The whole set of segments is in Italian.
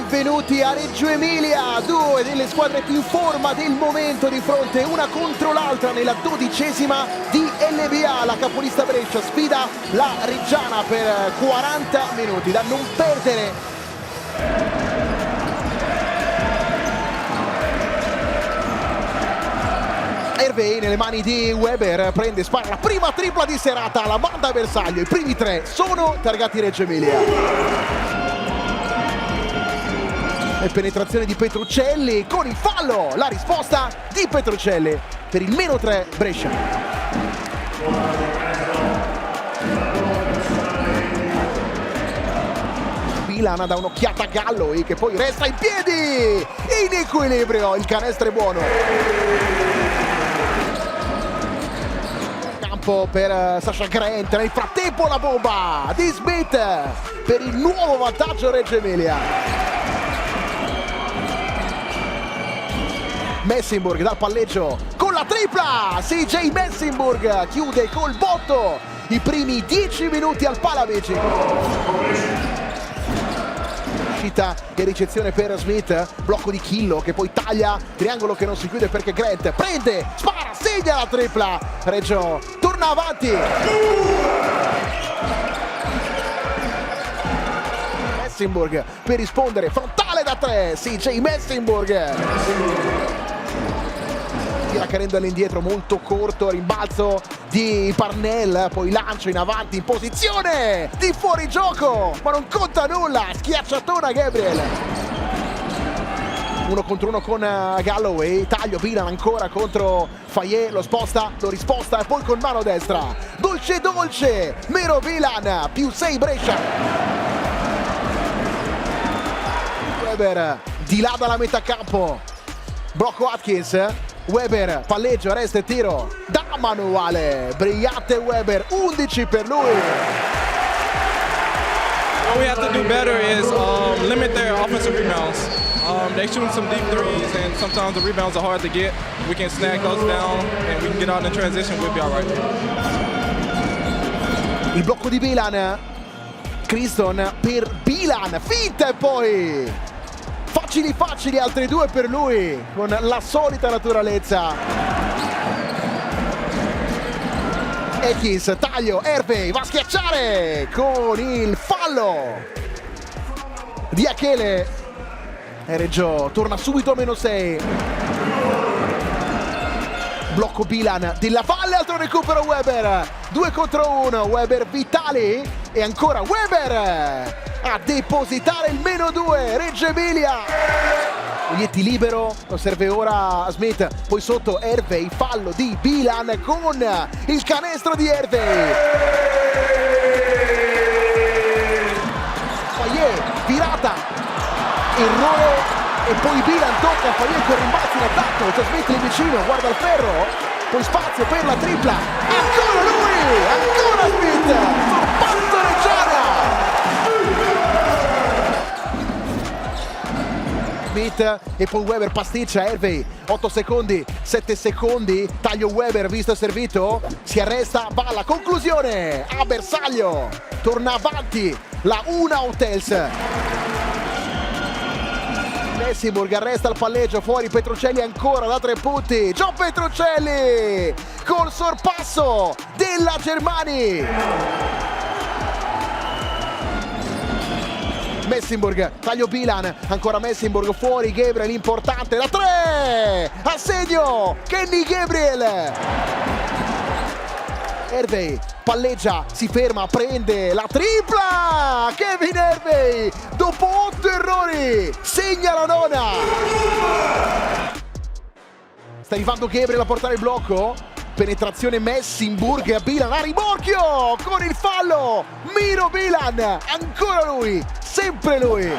Benvenuti a Reggio Emilia, due delle squadre più in forma del momento di fronte una contro l'altra nella 12ª di LBA. La capolista Brescia sfida la Reggiana per 40 minuti da non perdere. Hervey nelle mani di Weber, prende, spara la prima tripla di serata, la manda a bersaglio. I primi tre sono targati Reggio Emilia. E penetrazione di Petruccelli con il fallo, la risposta di Petruccelli per il -3 Brescia. Bilan dà un'occhiata a Galloway che poi resta in piedi, in equilibrio, il canestro è buono. Campo per Sasha Grant, nel frattempo la bomba di Smith per il nuovo vantaggio Reggio Emilia. Messinburg dal palleggio con la tripla, CJ Messinburg chiude col botto i primi 10 minuti al Pallavicini. Uscita e ricezione per Smith, blocco di Chillo che poi taglia, triangolo che non si chiude perché Grant prende, spara, segna la tripla, Reggio torna avanti. Messinburg per rispondere, frontale da 3, CJ Messinburg. Tira cadendo all'indietro, molto corto, rimbalzo di Parnell, poi lancio in avanti in posizione di fuorigioco, ma non conta nulla, schiacciatona Gabriel. 1 contro 1 con Galloway, taglio Bilan ancora contro Fayet, lo sposta, lo risposta e poi con mano destra, dolce dolce, Mero Bilan, +6 Brescia. Weber di là dalla metà campo, blocco Atkins, Weber, palleggio, resta e tiro da manuale, brillante Weber, 11 per lui. What we have to do better is limit their offensive rebounds. They shooting some deep threes and sometimes the rebounds are hard to get. We can snag those down and we can get out in transition, we'll be all right. Il blocco di Bilan, Criston per Bilan, finta e poi facili, altri due per lui, con la solita naturalezza. Ekins, taglio, Hervey va a schiacciare con il fallo di Achele. E Reggio torna subito a -6. Blocco Bilan della Valle, altro recupero Weber, 2 contro 1, Weber Vitali e ancora Weber a depositare il -2, Reggio Emilia. Oglietti libero, lo serve ora Smith, poi sotto Hervey, fallo di Bilan con il canestro di Hervey. Fayet, virata, errore e poi Bilan tocca Fayet con rimbalzo in attacco, c'è Smith lì vicino, guarda il ferro, poi spazio per la tripla, ancora lui, ancora Smith, sorpasso Reggiana. Smith e poi Weber pasticcia, Hervey, 8 secondi, 7 secondi, taglio Weber, visto e servito, si arresta, palla, conclusione a bersaglio, torna avanti la Una Hotels. Messinburg arresta il palleggio, fuori Petruccelli ancora da 3 punti, Gio Petruccelli col sorpasso della Germani. Messinburg, taglio Bilan, ancora Messinburg fuori, Gabriel importante, da 3, a segno, Kenny Gabriel. Hervey palleggia, si ferma, prende la tripla, Kevin Hervey, dopo 8 errori, segna la 9ª. Sta arrivando Gabriel a portare il blocco, penetrazione Messinburg a Bilan, a rimorchio con il fallo, Miro Bilan, ancora lui, sempre lui.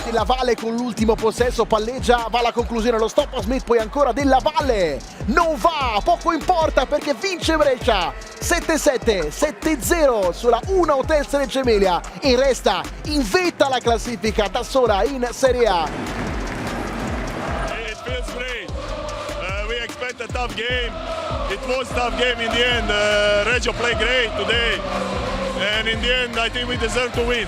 Della Valle con l'ultimo possesso, palleggia, va alla conclusione, lo stop a Smith, poi ancora Della Valle, non va, poco importa perché vince Brescia, 7-7, 7-0 sulla Una Hotels Reggio Emilia e resta in vetta alla classifica da sola in Serie A. It feels great. We expect a tough game. It was a tough game in the end. Reggio played great today. And in the end, I think we deserve to win.